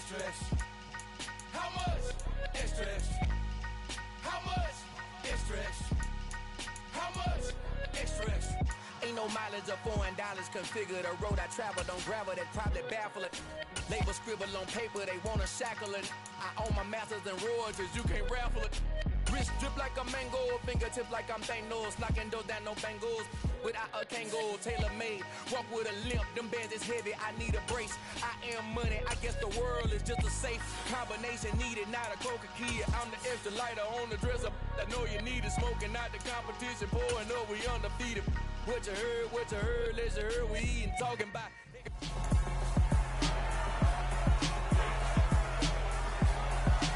Extra, extra. How much? Extra, extra. How much? Extra, extra. How much? Extra, extra. Ain't no mileage of $4. Configure the road I travel. Don't gravel that probably baffle it. Label scribble on paper, they wanna shackle it. I own my masters and royalties, you can't raffle it. Wrist drip like a mango, fingertips like I'm Thanos. Knocking those down, no bangles. Without a Kango, tailor-made. Walk with a limp, them bands is heavy, I need a brace. I am money, I guess the world is just a safe combination needed, not a coca key. I'm the extra lighter on the dresser. I know you need it, smoking out the competition, pouring up, we undefeated. What you heard, let's hear we eating, talking about.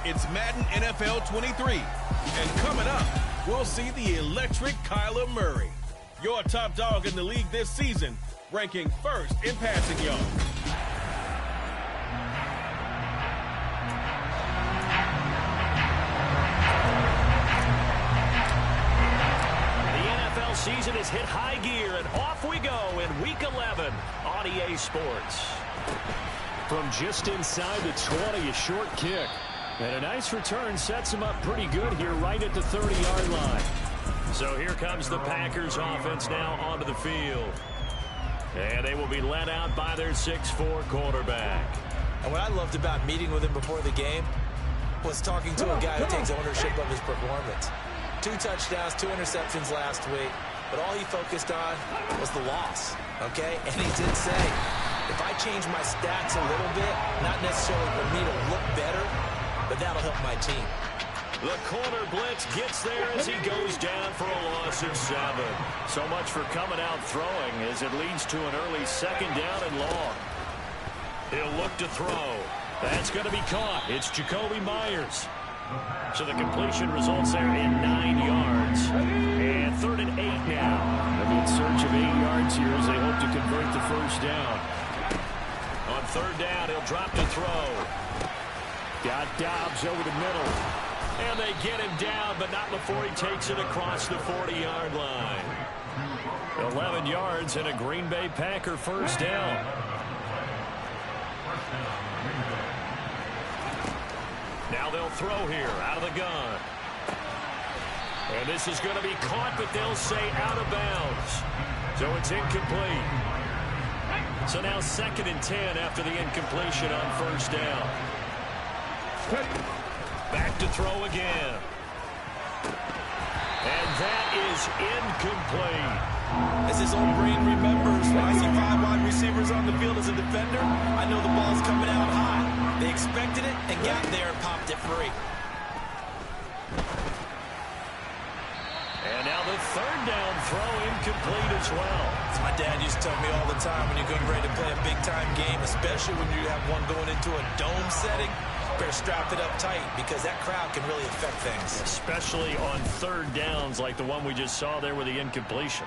It's Madden NFL 23. And coming up, we'll see the electric Kyler Murray, your top dog in the league this season, ranking first in passing yards. The NFL season is hit high gear, and off we go in Week 11 on EA Sports. From just inside the 20, a short kick. And a nice return sets him up pretty good here right at the 30-yard line. So here comes the Packers offense now onto the field. And they will be led out by their 6'4" quarterback. And what I loved about meeting with him before the game was talking to a guy who takes ownership of his performance. 2 touchdowns, 2 interceptions last week. But all he focused on was the loss, okay? And he did say, if I change my stats a little bit, not necessarily for me to look better, but that'll help my team. The corner blitz gets there as he goes down for a loss of 7. So much for coming out throwing as it leads to an early 2nd down and long. He'll look to throw. That's going to be caught. It's Jacoby Myers. So the completion results there in 9 yards. And 3rd and 8 now. They'll be in search of 8 yards here as they hope to convert the first down. On 3rd down, he'll drop to throw. Got Dobbs over the middle. And they get him down, but not before he takes it across the 40-yard line. 11 yards and a Green Bay Packer first down. Now they'll throw here out of the gun. And this is going to be caught, but they'll say out of bounds. So it's incomplete. So now 2nd and 10 after the incompletion on first down. Back to throw again. And that is incomplete. As his old brain remembers, when I see 5 wide receivers on the field as a defender, I know the ball's coming out high. They expected it and got there and popped it free. And now the 3rd down throw incomplete as well. As my dad used to tell me all the time, when you're getting ready to play a big-time game, especially when you have one going into a dome setting, better strap it up tight because that crowd can really affect things. Especially on 3rd downs like the one we just saw there with the incompletion.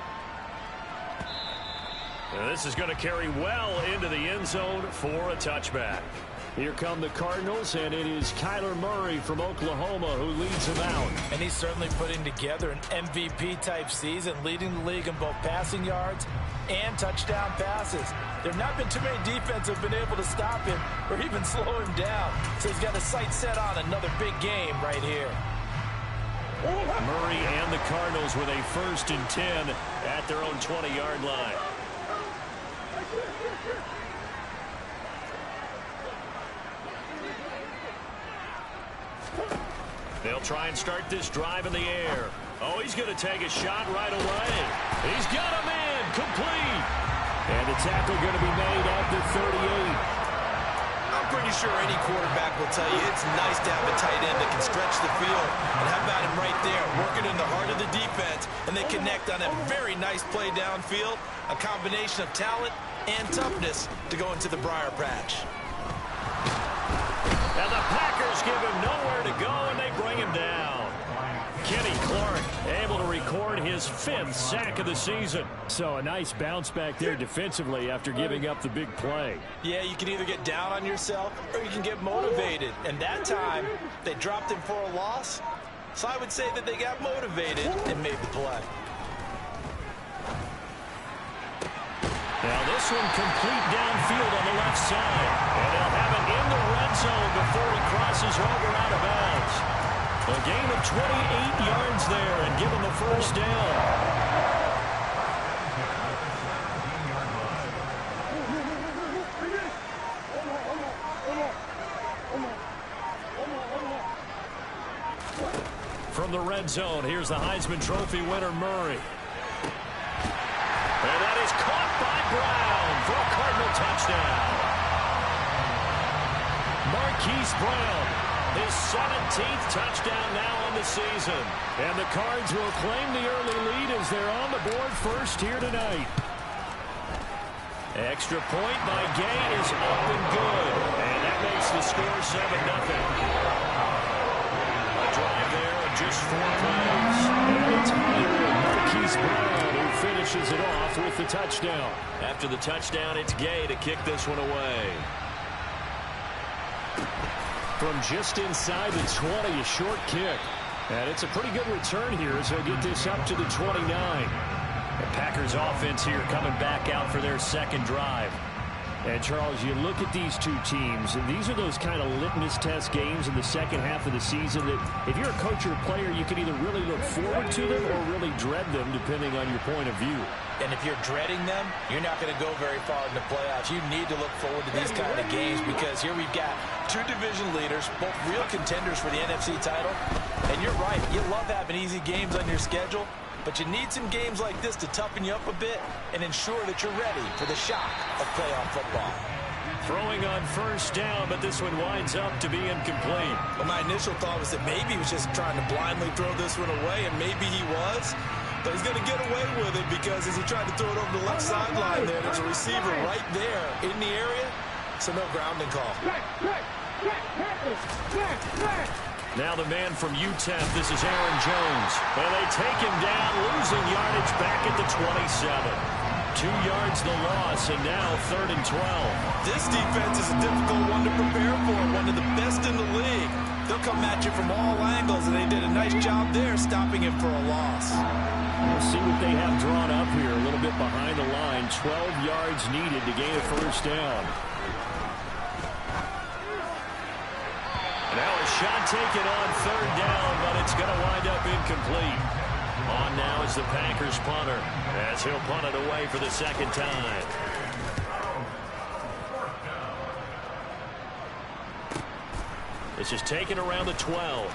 And this is going to carry well into the end zone for a touchback. Here come the Cardinals, and it is Kyler Murray from Oklahoma who leads them out. And he's certainly putting together an MVP-type season, leading the league in both passing yards and touchdown passes. There have not been too many defenses have been able to stop him or even slow him down. So he's got his sights set on another big game right here. Murray and the Cardinals with a 1st and 10 at their own 20-yard line. They'll try and start this drive in the air. Oh, he's going to take a shot right away. He's got him in. Complete. And the tackle going to be made at the 38. I'm pretty sure any quarterback will tell you it's nice to have a tight end that can stretch the field. And how about him right there, working in the heart of the defense, and they connect on a very nice play downfield, a combination of talent and toughness to go into the briar patch. And the Packers give him nowhere to go, and they bring him down. Kenny Clark able to record his 5th sack of the season. So a nice bounce back there defensively after giving up the big play. Yeah, you can either get down on yourself or you can get motivated. And that time, they dropped him for a loss. So I would say that they got motivated and made the play. Now this one complete downfield on the left side. And they'll have it in the red zone crosses over out of bounds. A gain of 28 yards there and give him a first down. From the red zone, here's the Heisman Trophy winner, Murray. And that is caught by Brown for a Cardinal touchdown. Marquise Brown, his 17th touchdown now on the season. And the Cards will claim the early lead as they're on the board first here tonight. Extra point by Gay is up and good. And that makes the score 7-0. Drive there of just 4 plays. And it's Marquise Brown who finishes it off with the touchdown. After the touchdown, it's Gay to kick this one away. From just inside the 20, a short kick. And it's a pretty good return here as they'll get this up to the 29. The Packers offense here coming back out for their second drive. And, Charles, you look at these two teams, and these are those kind of litmus test games in the second half of the season that if you're a coach or a player, you can either really look forward to them or really dread them, depending on your point of view. And if you're dreading them, you're not going to go very far in the playoffs. You need to look forward to these kind of games because here we've got two division leaders, both real contenders for the NFC title. And you're right, you love having easy games on your schedule. But you need some games like this to toughen you up a bit and ensure that you're ready for the shock of playoff football. Throwing on first down, but this one winds up to be incomplete. Well, my initial thought was that maybe he was just trying to blindly throw this one away, and maybe he was. But he's going to get away with it because as he tried to throw it over the left sideline there, there's a receiver right there in the area, so no grounding call. Now the man from UTEP, this is Aaron Jones. And they take him down, losing yardage back at the 27. 2 yards the loss, and now 3rd and 12. This defense is a difficult one to prepare for, one of the best in the league. They'll come at you from all angles, and they did a nice job there stopping him for a loss. We'll see what they have drawn up here, a little bit behind the line. 12 yards needed to gain a first down. Now a shot taken on 3rd down, but it's going to wind up incomplete. On now is the Packers punter, as he'll punt it away for the second time. This is taken around the 12.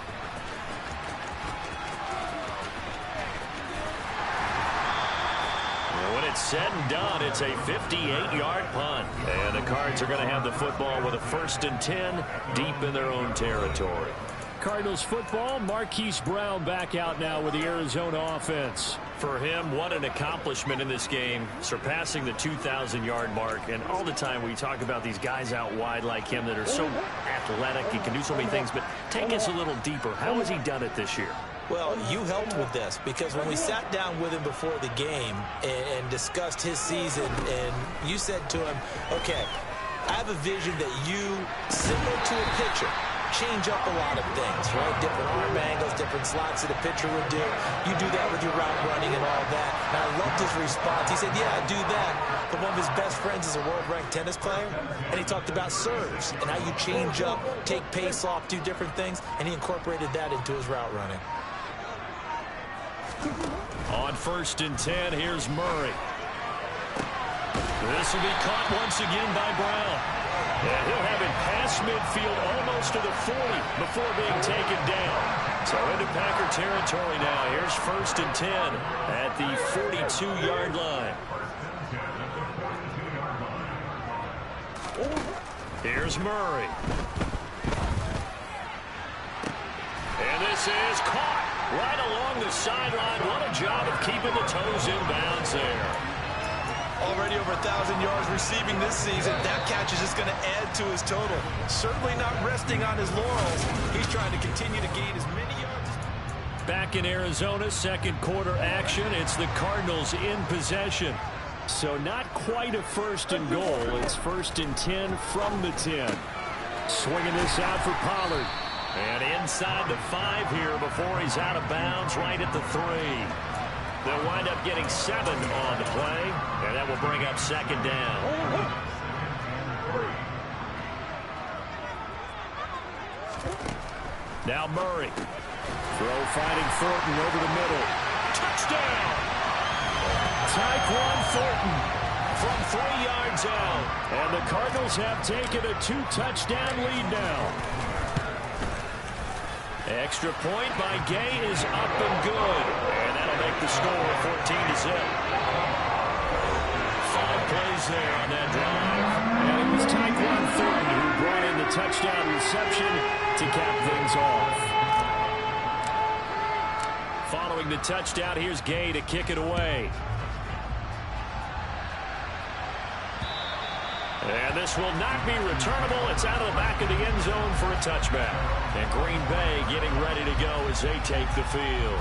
When it's said and done, it's a 58-yard punt. And the Cards are going to have the football with a 1st and 10 deep in their own territory. Cardinals football, Marquise Brown back out now with the Arizona offense. For him, what an accomplishment in this game, surpassing the 2,000-yard mark. And all the time we talk about these guys out wide like him that are so athletic and can do so many things. But take us a little deeper. How has he done it this year? Well, you helped with this because when we sat down with him before the game and discussed his season, and you said to him, okay, I have a vision that you, similar to a pitcher, change up a lot of things, right? Different arm angles, different slots that a pitcher would do. You do that with your route running and all that. And I loved his response. He said, yeah, I do that. But one of his best friends is a world-ranked tennis player, and he talked about serves and how you change up, take pace off, do different things, and he incorporated that into his route running. On 1st and 10, here's Murray. This will be caught once again by Brown. And he'll have it past midfield almost to the 40 before being taken down. So into Packer territory now. Here's 1st and 10 at the 42-yard line. Here's Murray. And this is caught right along the sideline. What a job of keeping the toes in bounds there. Already over 1,000 yards receiving this season. That catch is just going to add to his total. Certainly not resting on his laurels. He's trying to continue to gain as many yards. Back in Arizona, second quarter action. It's the Cardinals in possession. So not quite a 1st and goal. It's 1st and 10 from the 10. Swinging this out for Pollard. And inside the 5 here before he's out of bounds right at the 3. They'll wind up getting 7 on the play, and that will bring up 2nd down. Now Murray. Throw finding Thornton over the middle. Touchdown! Tyquan Thornton from 3 yards out. And the Cardinals have taken a 2-touchdown lead now. Extra point by Gay is up and good. And that'll make the score 14-0. 5 plays there on that drive. And it was Tyquan Thornton who brought in the touchdown reception to cap things off. Following the touchdown, here's Gay to kick it away. And this will not be returnable. It's out of the back of the end zone for a touchback. And Green Bay getting ready to go as they take the field.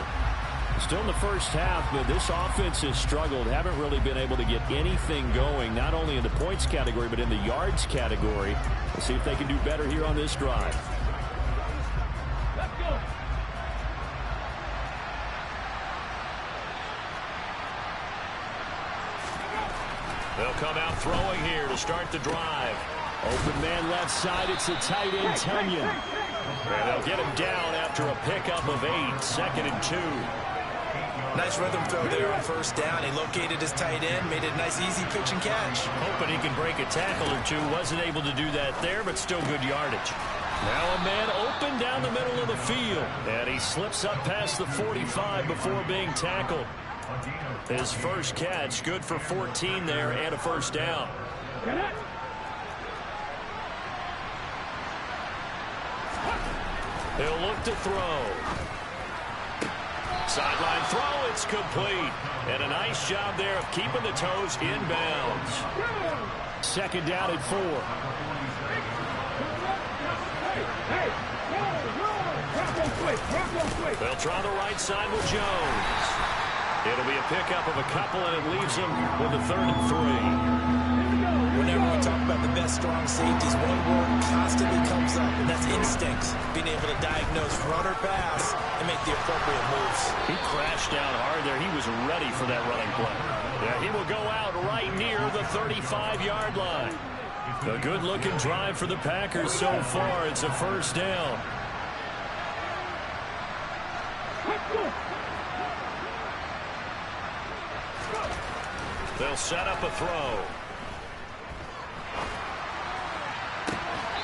Still in the first half, but this offense has struggled. Haven't really been able to get anything going, not only in the points category, but in the yards category. We'll see if they can do better here on this drive. Let's go. They'll come out throwing here to start the drive. Open man left side. It's the tight end, Tunyon. And they'll get him down after a pickup of 8. 2nd and 2. Nice rhythm throw there on first down. He located his tight end, made it a nice, easy pitch and catch. Hoping he can break a tackle or two. Wasn't able to do that there, but still good yardage. Now a man open down the middle of the field. And he slips up past the 45 before being tackled. His first catch, good for 14 there and a first down. He'll look to throw. Sideline throw, it's complete. And a nice job there of keeping the toes inbounds. 2nd down and 4. They'll try the right side with Jones. It'll be a pickup of a couple, and it leaves him with a 3rd and 3. Whenever we talk about the best strong safeties, one word constantly comes up, and that's instincts. Being able to diagnose run or pass and make the appropriate moves. He crashed down hard there. He was ready for that running play. Yeah, he will go out right near the 35-yard line. A good-looking drive for the Packers so far. It's a first down. They'll set up a throw.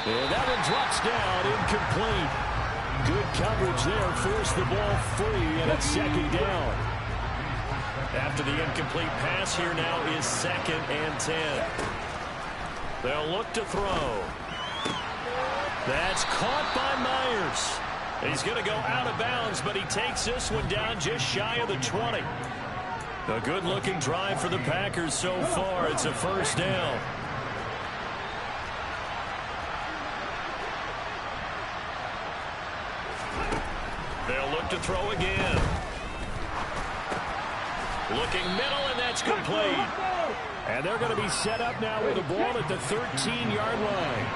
And that one drops down, incomplete. Good coverage there, forced the ball free, and it's 2nd down. After the incomplete pass, here now is 2nd and 10. They'll look to throw. That's caught by Myers. He's going to go out of bounds, but he takes this one down just shy of the 20. A good-looking drive for the Packers so far. It's a first down. They'll look to throw again. Looking middle, and that's complete. And they're going to be set up now with the ball at the 13-yard line.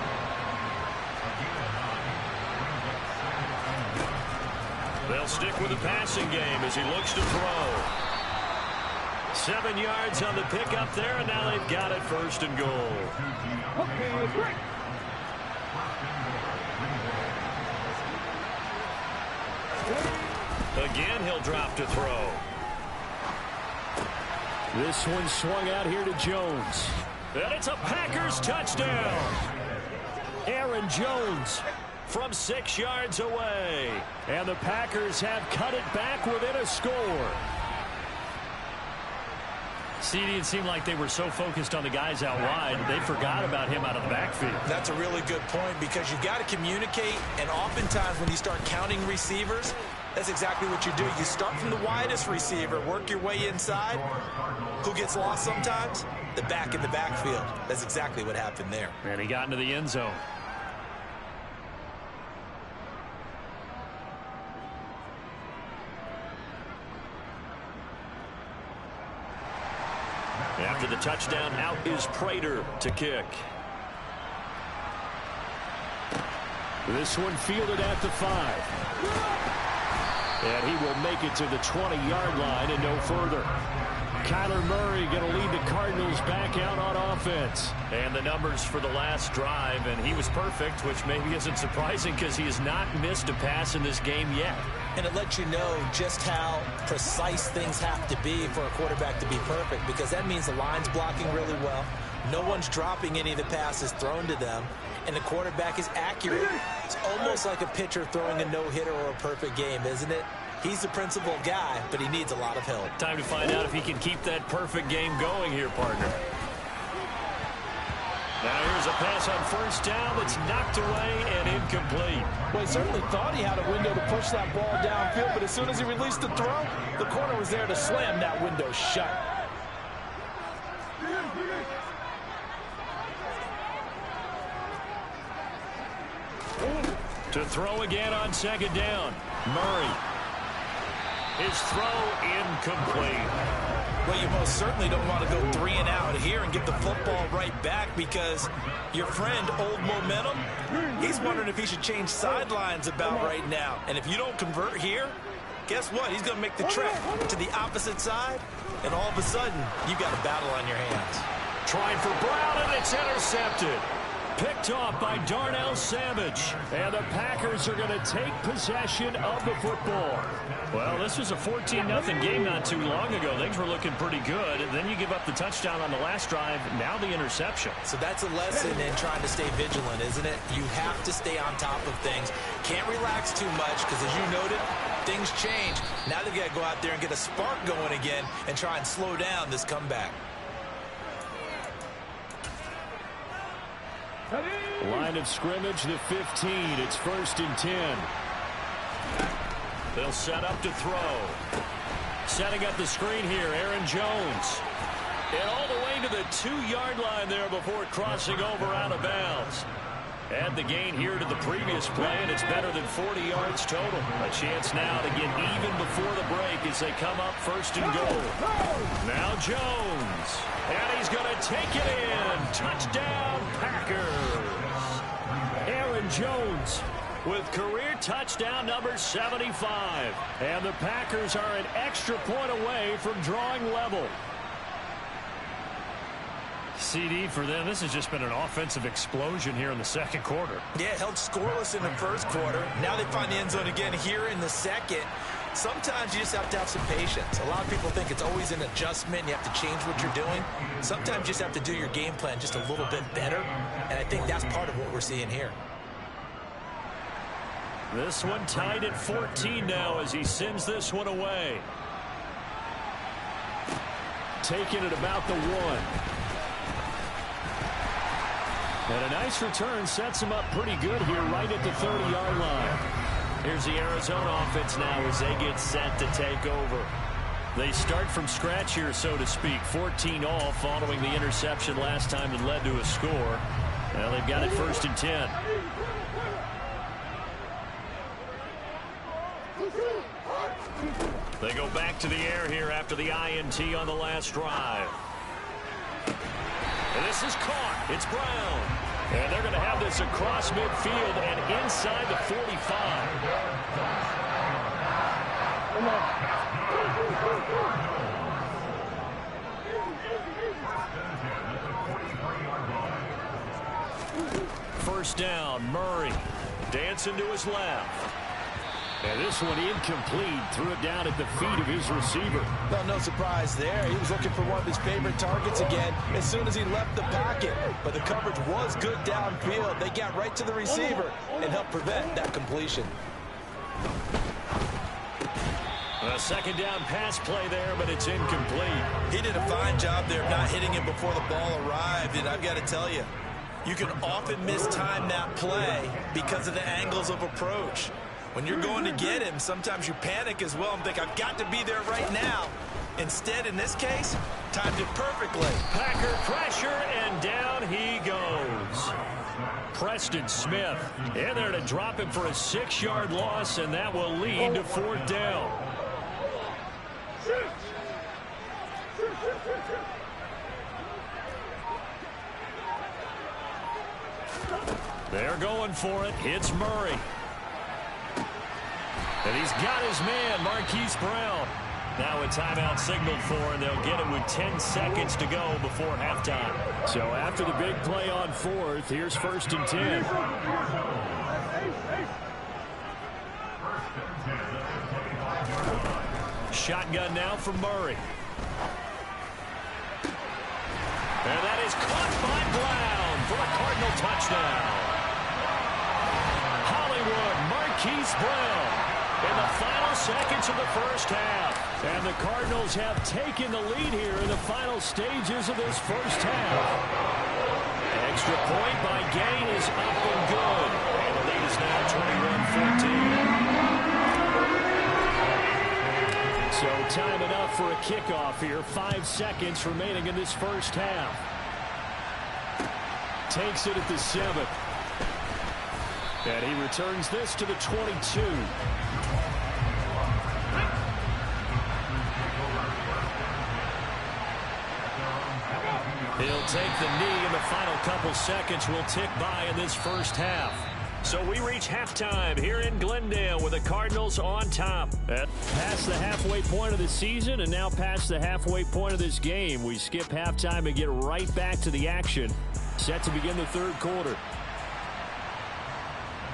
They'll stick with the passing game as he looks to throw. 7 yards on the pickup there, and now they've got it 1st and goal. Again, he'll drop to throw. This one swung out here to Jones. And it's a Packers touchdown. Aaron Jones from 6 yards away. And the Packers have cut it back within a score. CD, it seemed like they were so focused on the guys out wide, they forgot about him out of the backfield. That's a really good point because you've got to communicate, and oftentimes when you start counting receivers, that's exactly what you do. You start from the widest receiver, work your way inside. Who gets lost sometimes? The back in the backfield. That's exactly what happened there. And he got into the end zone. After the touchdown, out is Prater to kick. This one fielded at the 5. And he will make it to the 20-yard line and no further. Kyler Murray going to lead the Cardinals back out on offense. And the numbers for the last drive, and he was perfect, which maybe isn't surprising because he has not missed a pass in this game yet. And it lets you know just how precise things have to be for a quarterback to be perfect, because that means the line's blocking really well. No one's dropping any of the passes thrown to them, and the quarterback is accurate. It's almost like a pitcher throwing a no-hitter or a perfect game, isn't it? He's the principal guy, but he needs a lot of help. Time to find out if he can keep that perfect game going here, partner. Now here's a pass on first down that's knocked away and incomplete. Well, he certainly thought he had a window to push that ball downfield, but as soon as he released the throw, the corner was there to slam that window shut. To throw again on second down. Murray. His throw incomplete. Well, you most certainly don't want to go 3 and out here and get the football right back, because your friend, Old Momentum, he's wondering if he should change sidelines about right now. And if you don't convert here, guess what? He's going to make the trek to the opposite side, and all of a sudden, you've got a battle on your hands. Trying for Brown, and it's intercepted. Picked off by Darnell Savage. And the Packers are going to take possession of the football. Well, this was a 14-0 game not too long ago. Things were looking pretty good. And then you give up the touchdown on the last drive. Now the interception. So that's a lesson in trying to stay vigilant, isn't it? You have to stay on top of things. Can't relax too much, because as you noted, things change. Now they've got to go out there and get a spark going again and try and slow down this comeback. Line of scrimmage, the 15. It's 1st and 10. They'll set up to throw. Setting up the screen here, Aaron Jones. And all the way to the 2-yard line there before crossing over out of bounds. Add the gain here to the previous play, and it's better than 40 yards total. A chance now to get even before the break as they come up 1st and goal. Now Jones. And he's going to take it in. Touchdown, Packers. Aaron Jones with career touchdown number 75. And the Packers are an extra point away from drawing level. CD for them. This has just been an offensive explosion here in the second quarter. Yeah, held scoreless in the first quarter. Now they find the end zone again here in the second. Sometimes you just have to have some patience. A lot of people think it's always an adjustment. You have to change what you're doing. Sometimes you just have to do your game plan just a little bit better. And I think that's part of what we're seeing here. This one tied at 14 now as he sends this one away. Taking it about the 1. And a nice return sets him up pretty good here right at the 30-yard line. Here's the Arizona offense now as they get set to take over. They start from scratch here, so to speak. 14 all following the interception last time that led to a score. Now they've got it 1st and 10. They go back to the air here after the INT on the last drive. And this is caught. It's Brown. And they're going to have this across midfield and inside the 45. First down, Murray. Dancing to his left. And this one incomplete. Threw it down at the feet of his receiver. Well, no surprise there. He was looking for one of his favorite targets again as soon as he left the pocket. But the coverage was good downfield. They got right to the receiver and helped prevent that completion. A second down pass play there, but it's incomplete. He did a fine job there of not hitting him before the ball arrived. And I've got to tell you, you can often mistime that play because of the angles of approach. When you're going to get him, sometimes you panic as well and think, I've got to be there right now. Instead, in this case, timed it perfectly. Packer pressure, and down he goes. Preston Smith in there to drop him for a 6-yard loss, and that will lead to 4th down. They're going for it. It's Murray. And he's got his man, Marquise Brown. Now a timeout signaled for, and they'll get it with 10 seconds to go before halftime. So after the big play on fourth, here's 1st and 10. Shotgun now from Murray. And that is caught by Brown for a Cardinal touchdown. Hollywood, Marquise Brown in the final seconds of the first half. And the Cardinals have taken the lead here in the final stages of this first half. Extra point by Gay is up and good. And the lead is now 21-14. So time enough for a kickoff here. 5 seconds remaining in this first half. Takes it at the 7. And he returns this to the 22. He'll take the knee, and the final couple seconds will tick by in this first half. So we reach halftime here in Glendale with the Cardinals on top. Past the halfway point of the season and now past the halfway point of this game. We skip halftime and get right back to the action. Set to begin the third quarter.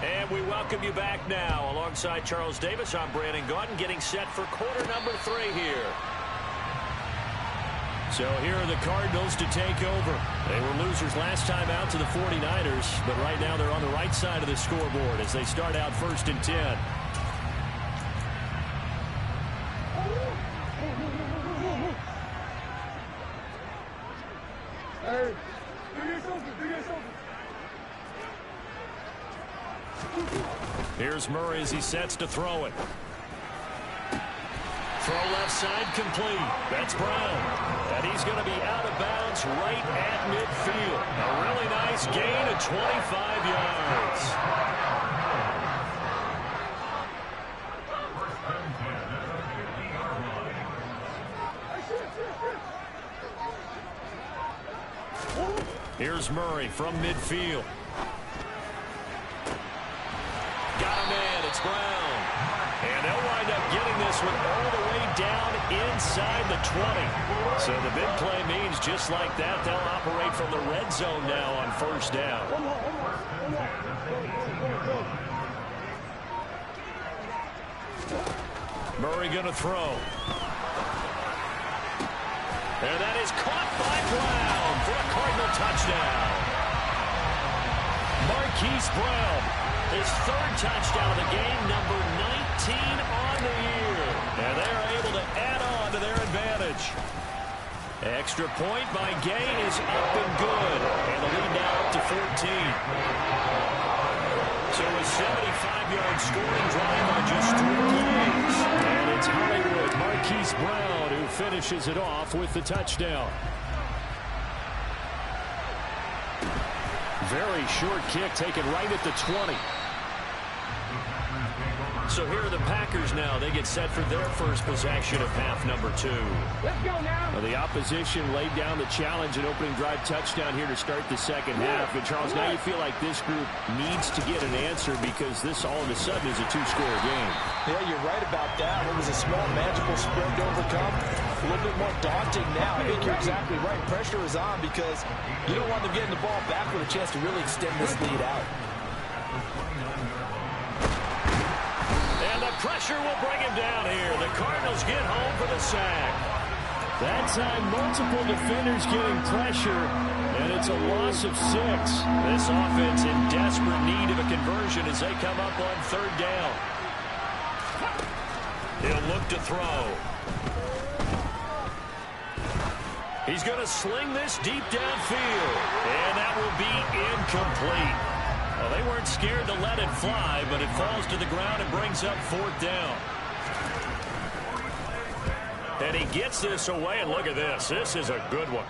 And we welcome you back now. Alongside Charles Davis, I'm Brandon Gaudin, getting set for quarter number 3 here. So here are the Cardinals to take over. They were losers last time out to the 49ers, but right now they're on the right side of the scoreboard as they start out 1st and 10. Here's Murray as he sets to throw it. Throw left side complete. That's Brown. And he's going to be out of bounds right at midfield. A really nice gain of 25 yards. Here's Murray from midfield. Got a man. It's Brown. And they'll wind up getting this one all the way down inside the 20. So the big play means just like that, they'll operate from the red zone now on first down. Murray going to throw. And that is caught by Brown for a Cardinal touchdown. Marquise Brown, his 3rd touchdown of the game, number 19 on the year. And they're able to add on to their advantage. Extra point by Gay is up and good. And the lead now up to 14. So a 75-yard scoring drive on just 3 plays. And it's Hollywood, Marquise Brown, who finishes it off with the touchdown. Very short kick taken right at the 20. So here are the Packers now. They get set for their first possession of half number 2. Let's go now. Well, the opposition laid down the challenge and opening drive touchdown here to start the second half. And, Charles, now you feel like this group needs to get an answer because this all of a sudden is a 2-score game. Yeah, you're right about that. It was a small, magical spread to overcome. A little bit more daunting now. I think you're exactly right. Pressure is on because you don't want them getting the ball back with a chance to really extend this lead out. Pressure will bring him down here. The Cardinals get home for the sack. That time, multiple defenders getting pressure, and it's a loss of 6. This offense in desperate need of a conversion as they come up on 3rd down. He'll look to throw. He's going to sling this deep downfield, and that will be incomplete. Well, they weren't scared to let it fly, but it falls to the ground and brings up 4th down. And he gets this away, and look at this. This is a good one.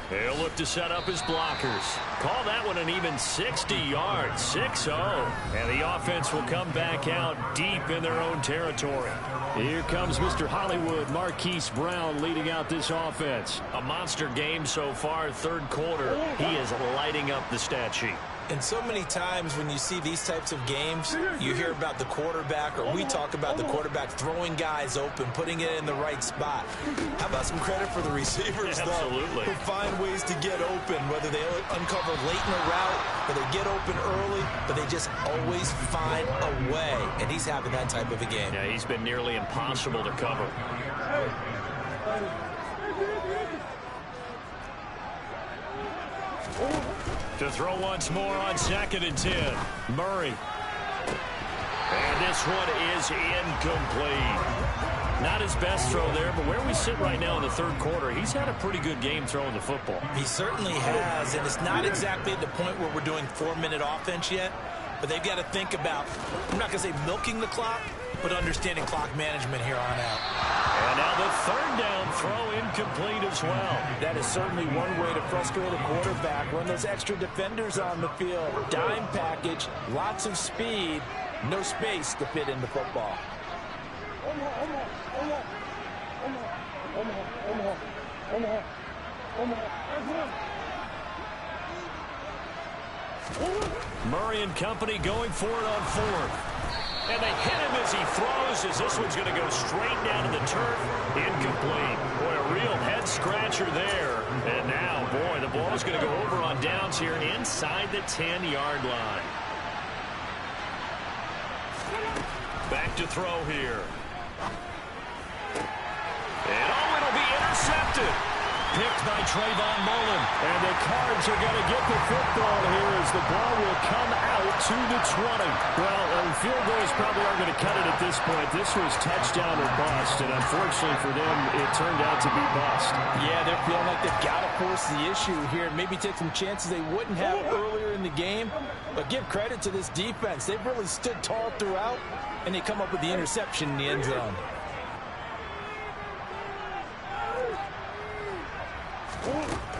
He'll look to set up his blockers. Call that one an even 60 yards, 6-0. And the offense will come back out deep in their own territory. Here comes Mr. Hollywood, Marquise Brown, leading out this offense. A monster game so far, 3rd quarter. He is lighting up the stat sheet. And so many times when you see these types of games, you hear about the quarterback, or we talk about the quarterback throwing guys open, putting it in the right spot. How about some credit for the receivers, though, who find ways to get open, whether they uncover late in the route or they get open early, but they just always find a way. And he's having that type of a game. Yeah, he's been nearly impossible to cover. To throw once more on 2nd and 10. Murray. And this one is incomplete. Not his best throw there, but where we sit right now in the third quarter, he's had a pretty good game throwing the football. He certainly has, and it's not exactly at the point where we're doing 4-minute offense yet, but they've got to think about, I'm not going to say milking the clock, but understanding clock management here on out. And now the 3rd down throw incomplete as well. That is certainly one way to frustrate a quarterback. When there's extra defenders on the field, dime package, lots of speed, no space to fit in the football. Murray and company going for it on 4th. And they hit him as he throws, as this one's going to go straight down to the turf. Incomplete. Boy, a real head-scratcher there. And now, boy, the ball's going to go over on downs here inside the 10-yard line. Back to throw here. And, oh, it'll be intercepted. Picked by Trayvon Mullen. And the Cards are going to get the football here as the ball will come out to the 20. Well, field goals probably aren't going to cut it at this point. This was touchdown or bust, and unfortunately for them, it turned out to be bust. Yeah, they're feeling like they've got to force the issue here. Maybe take some chances they wouldn't have earlier in the game. But give credit to this defense. They've really stood tall throughout, and they come up with the interception in the end zone.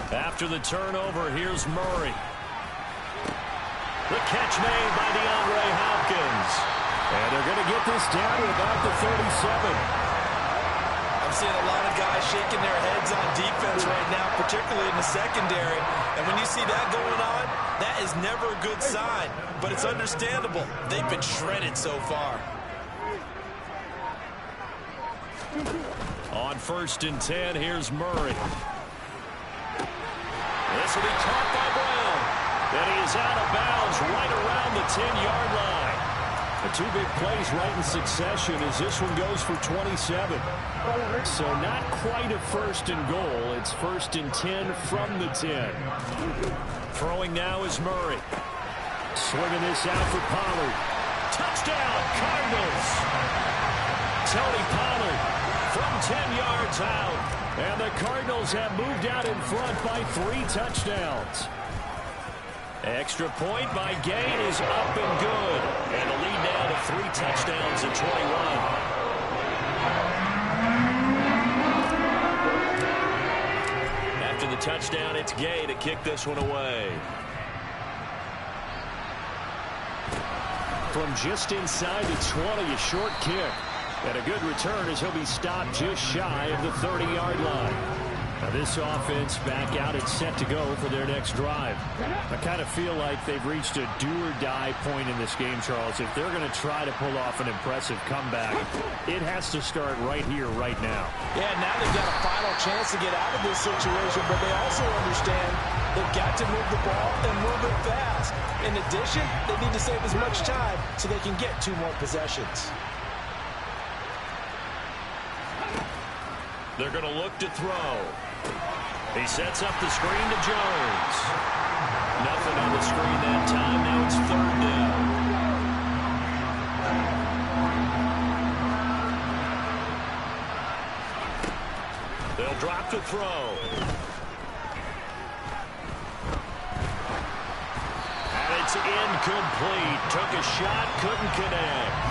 After the turnover, here's Murray. The catch made by DeAndre Hopkins. And they're going to get this down to about the 37. I'm seeing a lot of guys shaking their heads on defense right now, particularly in the secondary. And when you see that going on, that is never a good sign. But it's understandable. They've been shredded so far. On 1st and 10, here's Murray. This will be caught by Brown. And he is out of bounds right around the 10-yard line. The 2 big plays right in succession as this one goes for 27. So not quite a 1st and goal. It's 1st and 10 from the 10. Throwing now is Murray. Swinging this out for Pollard. Touchdown, Cardinals. Tony Pollard from 10 yards out. And the Cardinals have moved out in front by 3 touchdowns. Extra point by Gay is up and good. And the lead now to 3 touchdowns at 21. After the touchdown, it's Gay to kick this one away. From just inside the 20, a short kick. And a good return as he'll be stopped just shy of the 30-yard line. Now this offense back out and set to go for their next drive. I kind of feel like they've reached a do-or-die point in this game, Charles. If they're going to try to pull off an impressive comeback, it has to start right here, right now. Yeah, now they've got a final chance to get out of this situation, but they also understand they've got to move the ball and move it fast. In addition, they need to save as much time so they can get 2 more possessions. They're going to look to throw. He sets up the screen to Jones. Nothing on the screen that time. Now it's 3rd down. They'll drop to throw. And it's incomplete. Took a shot, couldn't connect.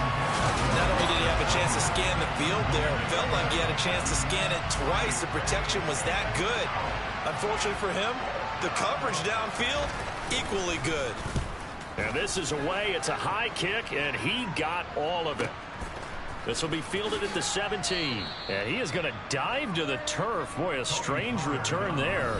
Not only did he have a chance to scan the field there, it felt like he had a chance to scan it twice. The protection was that good. Unfortunately for him, the coverage downfield, equally good. And this is away. It's a high kick, and he got all of it. This will be fielded at the 17. And he is going to dive to the turf. Boy, a strange return there.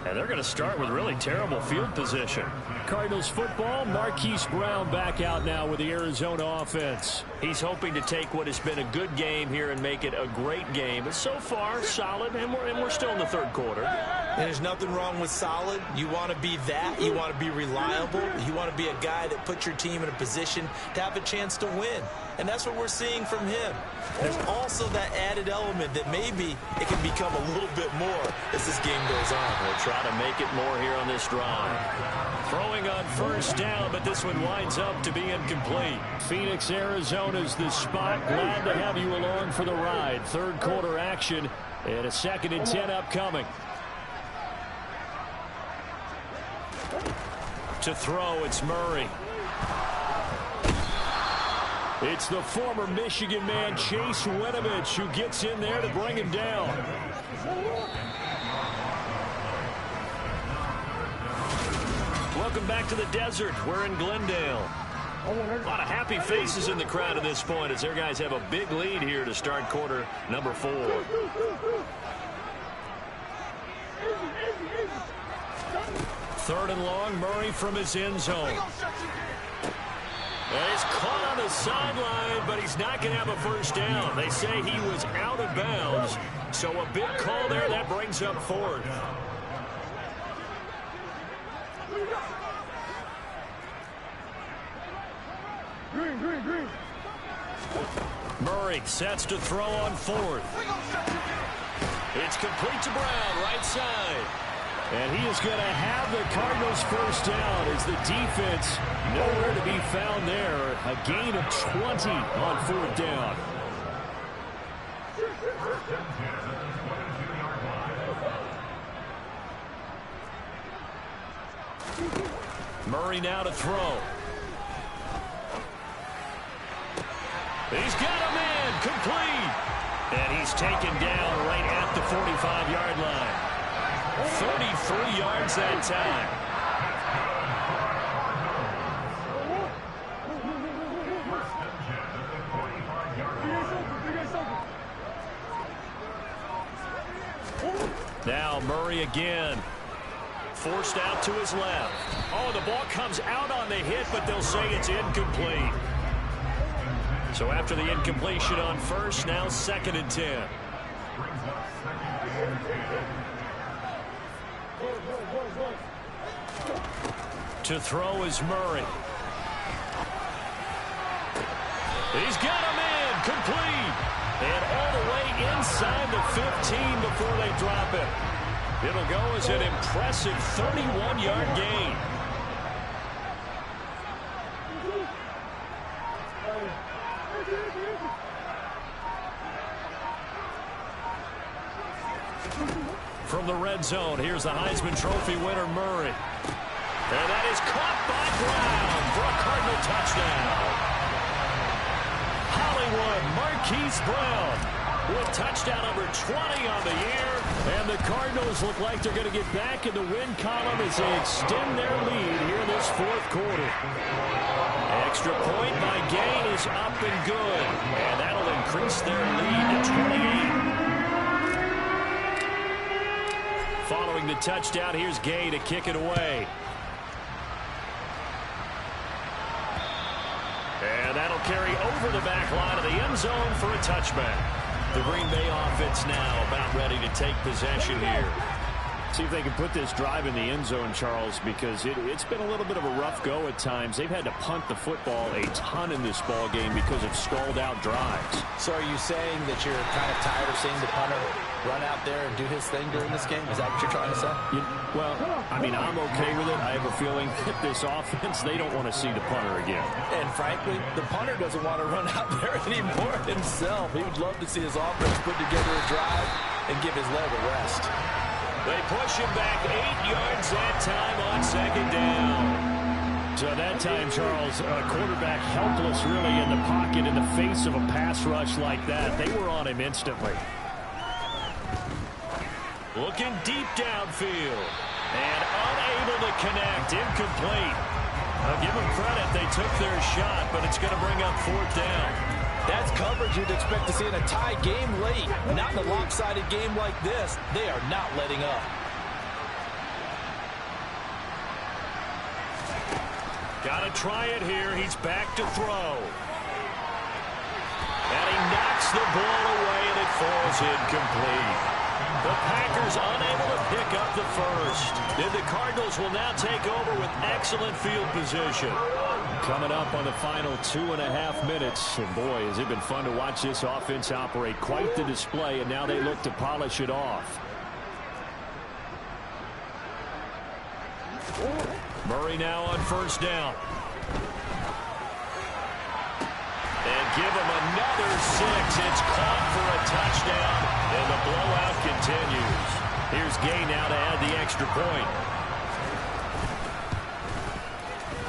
And they're going to start with really terrible field position. Cardinals football. Marquise Brown back out now with the Arizona offense. He's hoping to take what has been a good game here and make it a great game. But so far, solid, and we're still in the third quarter. And there's nothing wrong with solid. You want to be that. You want to be reliable. You want to be a guy that puts your team in a position to have a chance to win. And that's what we're seeing from him. There's also that added element that maybe it can become a little bit more as this game goes on. We'll try to make it more here on this drive. Throwing on first down, but this one winds up to be incomplete. Phoenix, Arizona's the spot. Glad to have you along for the ride. Third quarter action and a 2nd and 10 upcoming. To throw, it's Murray. It's the former Michigan man, Chase Winovich, who gets in there to bring him down. Welcome back to the desert. We're in Glendale. A lot of happy faces in the crowd at this point as their guys have a big lead here to start quarter number 4. Third and long, Murray from his end zone. He's caught on the sideline, but he's not going to have a first down. They say he was out of bounds, so a big call there. That brings up 4th. Murray sets to throw on 4th. It's complete to Brown, right side. And he is going to have the Cardinals first down as the defense nowhere to be found there. A gain of 20 on 4th down. Murray now to throw. He's got a man, complete. And he's taken down right at the 45-yard line. 33 yards that time. Now Murray again. Forced out to his left. Oh, the ball comes out on the hit, but they'll say it's incomplete. So after the incompletion on first, now 2nd and 10. To throw is Murray. He's got a man, complete. And all the way inside the 15 before they drop it. It'll go as an impressive 31-yard gain. From the red zone, here's the Heisman Trophy winner, Murray. And that is caught by Brown for a Cardinal touchdown. Hollywood Marquise Brown with touchdown number 20 on the year. And the Cardinals look like they're going to get back in the win column as they extend their lead here in this 4th quarter. Extra point by Gay is up and good. And that'll increase their lead to 28. Following the touchdown, here's Gay to kick it away. And that'll carry over the back line of the end zone for a touchback. The Green Bay offense now about ready to take possession here. See if they can put this drive in the end zone, Charles, because it's been a little bit of a rough go at times. They've had to punt the football a ton in this ball game because of stalled-out drives. So are you saying that you're kind of tired of seeing the punter run out there and do his thing during this game? Is that what you're trying to say? Well, I mean, I'm okay with it. I have a feeling that this offense, they don't want to see the punter again. And frankly, the punter doesn't want to run out there anymore himself. He would love to see his offense put together a drive and give his leg a rest. They push him back 8 yards that time on 2nd down. So that time, Charles, a quarterback helpless really in the pocket in the face of a pass rush like that. They were on him instantly. Looking deep downfield. And unable to connect. Incomplete. I'll give them credit. They took their shot, but it's going to bring up 4th down. That's coverage you'd expect to see in a tie game late. Not in a lopsided game like this. They are not letting up. Got to try it here. He's back to throw. And he knocks the ball away, and it falls incomplete. The Packers unable to pick up the first. And the Cardinals will now take over with excellent field position. Coming up on the final 2.5 minutes. And boy, has it been fun to watch this offense operate. Quite the display, and now they look to polish it off. Murray now on first down. And give him another 6. It's caught for a touchdown, and the blowout continues. Here's Gay now to add the extra point.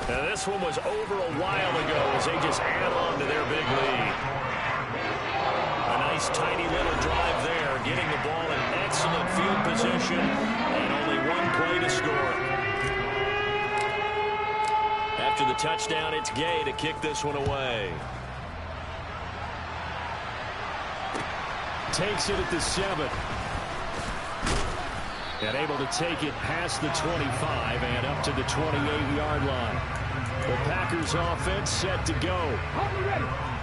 Now this one was over a while ago as they just add on to their big lead. A nice tiny little drive there, getting the ball in excellent field position, and only one play to score. After the touchdown, it's Gay to kick this one away. Takes it at the 7. And able to take it past the 25 and up to the 28-yard line. The Packers offense set to go.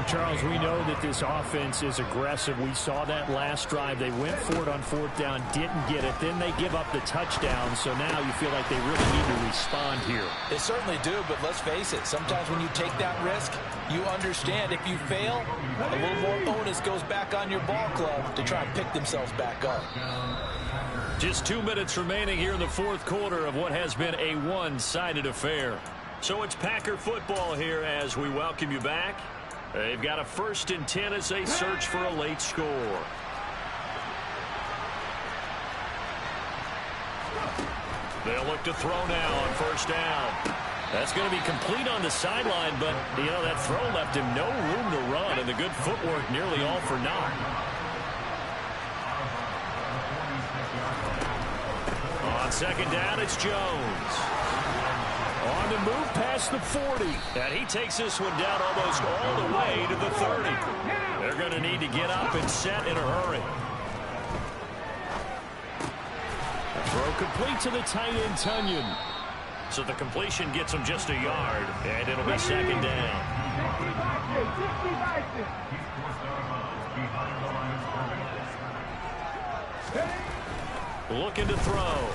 Charles, we know that this offense is aggressive. We saw that last drive. They went for it on 4th down, didn't get it. Then they give up the touchdown. So now you feel like they really need to respond here. They certainly do, but let's face it. Sometimes when you take that risk, you understand if you fail, a little more onus goes back on your ball club to try and pick themselves back up. Just 2 minutes remaining here in the 4th quarter of what has been a one-sided affair. So it's Packer football here as we welcome you back. They've got a 1st and 10 as they search for a late score. They'll look to throw now on first down. That's going to be complete on the sideline, but, you know, that throw left him no room to run, and the good footwork nearly all for naught. On second down, it's Jones. On the move past the 40. And he takes this one down almost all the way to the 30. They're going to need to get up and set in a hurry. A throw complete to the tight end, Tunyon. So the completion gets him just a yard, and it'll be second down. Looking to throw.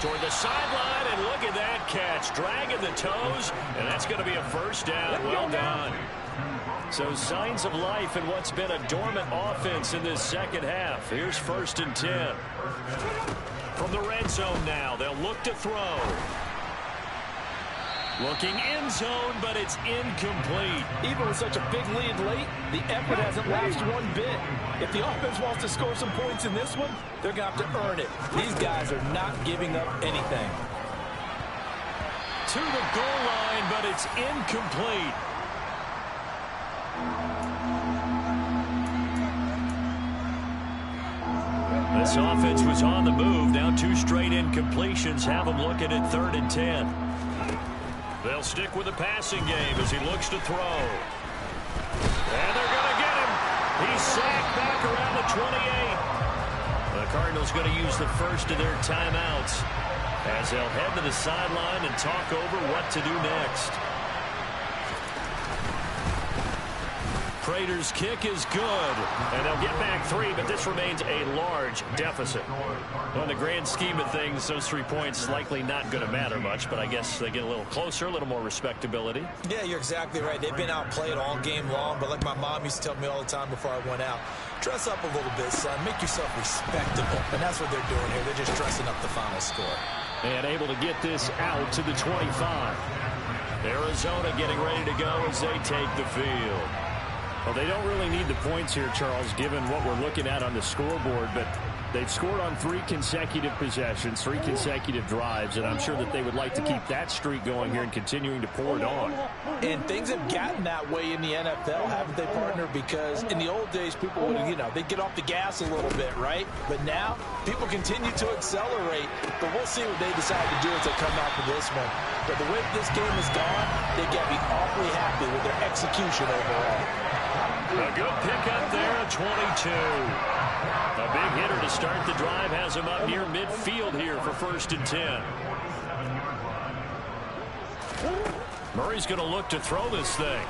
Toward the sideline, and look at that catch. Dragging the toes, and that's going to be a first down. Well done. So signs of life in what's been a dormant offense in this second half. Here's 1st and 10. From the red zone now, they'll look to throw. Looking end zone, but it's incomplete. Even with such a big lead late, the effort hasn't lapsed one bit. If the offense wants to score some points in this one, they're going to have to earn it. These guys are not giving up anything. To the goal line, but it's incomplete. This offense was on the move. Now 2 straight incompletions have them looking at 3rd and 10. They'll stick with the passing game as he looks to throw. And they're going to get him. He's sacked back around the 28. The Cardinals going to use the first of their timeouts as they'll head to the sideline and talk over what to do next. Prater's kick is good, and they'll get back 3, but this remains a large deficit. Well, in the grand scheme of things, those 3 points likely not going to matter much, but I guess they get a little closer, a little more respectability. Yeah, you're exactly right. They've been outplayed all game long, but like my mom used to tell me all the time before I went out, dress up a little bit, son. Make yourself respectable, and that's what they're doing here. They're just dressing up the final score. And able to get this out to the 25. Arizona getting ready to go as they take the field. Well, they don't really need the points here, Charles, given what we're looking at on the scoreboard, but they've scored on 3 consecutive possessions, 3 consecutive drives, and I'm sure that they would like to keep that streak going here and continuing to pour it on. And things have gotten that way in the NFL, haven't they, partner? Because in the old days, people would, they'd get off the gas a little bit, right? But now, people continue to accelerate. But we'll see what they decide to do as they come out for this one. But the way this game has gone, they've got to be awfully happy with their execution overall. A good pickup there at 22. A big hitter to start the drive has him up near midfield here for 1st and 10. Murray's going to look to throw this thing.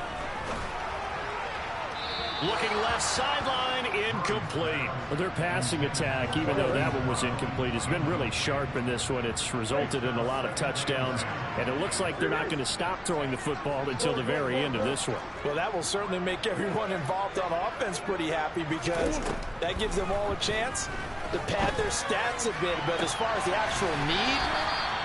Looking left sideline, incomplete. Well, their passing attack, even though that one was incomplete, has been really sharp in this one. It's resulted in a lot of touchdowns, and it looks like they're not going to stop throwing the football until the very end of this one. Well, that will certainly make everyone involved on offense pretty happy because that gives them all a chance to pad their stats a bit. But as far as the actual need,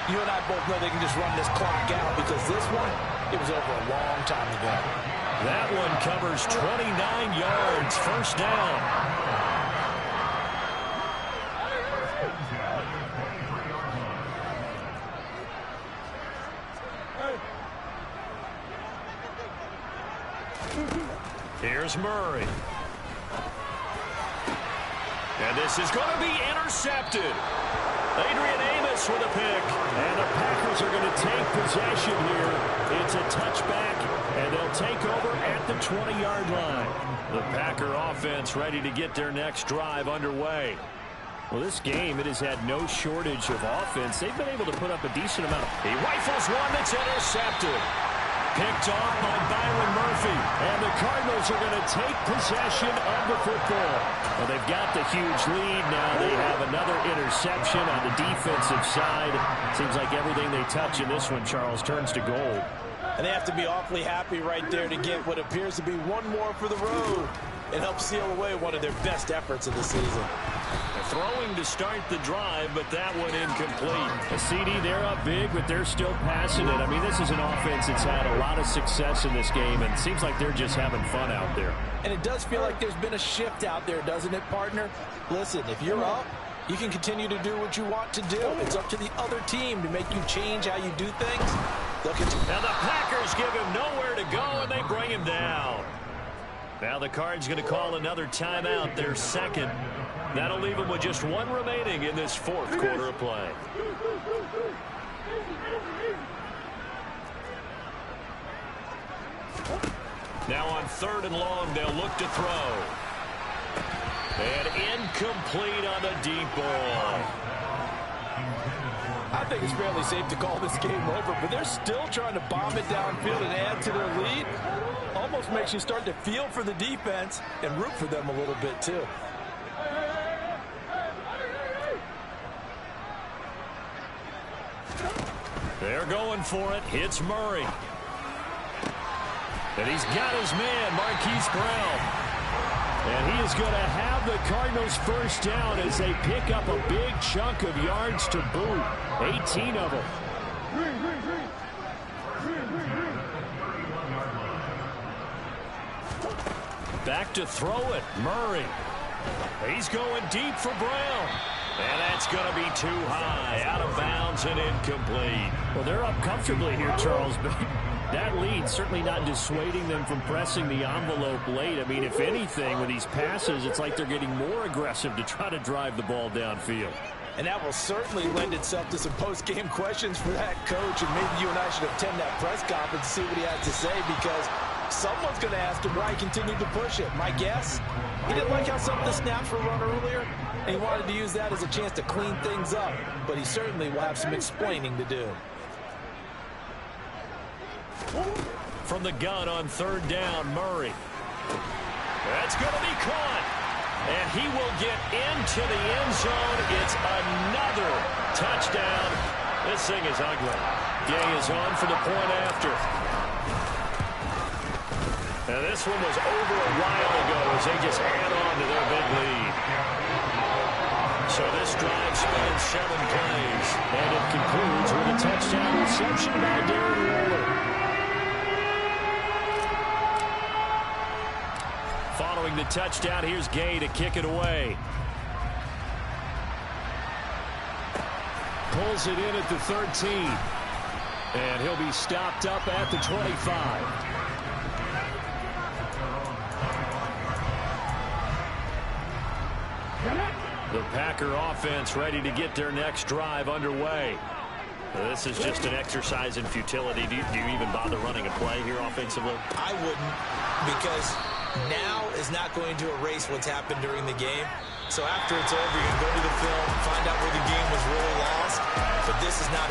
you and I both know they can just run this clock out because this one, it was over a long time ago. That one covers 29 yards, first down. Here's Murray. And this is going to be intercepted. Adrian Amos with a pick. And the Packers are going to take possession here. It's a touchback, and they'll take over at the 20-yard line. The Packer offense ready to get their next drive underway. Well, this game, it has had no shortage of offense. They've been able to put up a decent amount. He rifles one that's intercepted. Picked off by Byron Murphy. And the Cardinals are going to take possession of the football. Well, they've got the huge lead now. They have another interception on the defensive side. Seems like everything they touch in this one, Charles, turns to gold. And they have to be awfully happy right there to get what appears to be one more for the road and help seal away one of their best efforts of the season. Throwing to start the drive, but that one incomplete. A CD, they're up big, but they're still passing it. I mean, this is an offense that's had a lot of success in this game, and it seems like they're just having fun out there. And it does feel like there's been a shift out there, doesn't it, partner? Listen, if you're up, you can continue to do what you want to do. It's up to the other team to make you change how you do things. Look at you. Now the Packers give him nowhere to go, and they bring him down. Now the Cards going to call another timeout, their second. That'll leave them with just one remaining in this fourth quarter of play. Now on 3rd and long, they'll look to throw. And incomplete on the deep ball. I think it's fairly safe to call this game over, but they're still trying to bomb it downfield and add to their lead. Almost makes you start to feel for the defense and root for them a little bit, too. They're going for it. It's Murray. And he's got his man, Marquise Brown. And he is going to have the Cardinals first down as they pick up a big chunk of yards to boot. 18 of them. Back to throw it, Murray. He's going deep for Brown. And that's going to be too high, out of bounds and incomplete. Well, they're up comfortably here, Charles, but that lead certainly not dissuading them from pressing the envelope late. I mean, if anything, with these passes, it's like they're getting more aggressive to try to drive the ball downfield. And that will certainly lend itself to some post-game questions for that coach, and maybe you and I should attend that press conference to see what he has to say, because someone's going to ask him why he continued to push it. My guess, he didn't like how some of the snaps were run earlier, and he wanted to use that as a chance to clean things up, but he certainly will have some explaining to do. From the gun on 3rd down, Murray. That's going to be caught. And he will get into the end zone. It's another touchdown. This thing is ugly. Gay is on for the point after. Now this one was over a while ago as they just add on to their big lead. So this drive spans 7 plays. And it concludes with a touchdown reception by Darren Waller. Following the touchdown, here's Gay to kick it away. Pulls it in at the 13. And he'll be stopped up at the 25. The Packer offense ready to get their next drive underway. This is just an exercise in futility. Do you even bother running a play here offensively? I wouldn't, because now is not going to erase what's happened during the game. So after it's over, you can go to the film, find out where the game was really lost. But this is not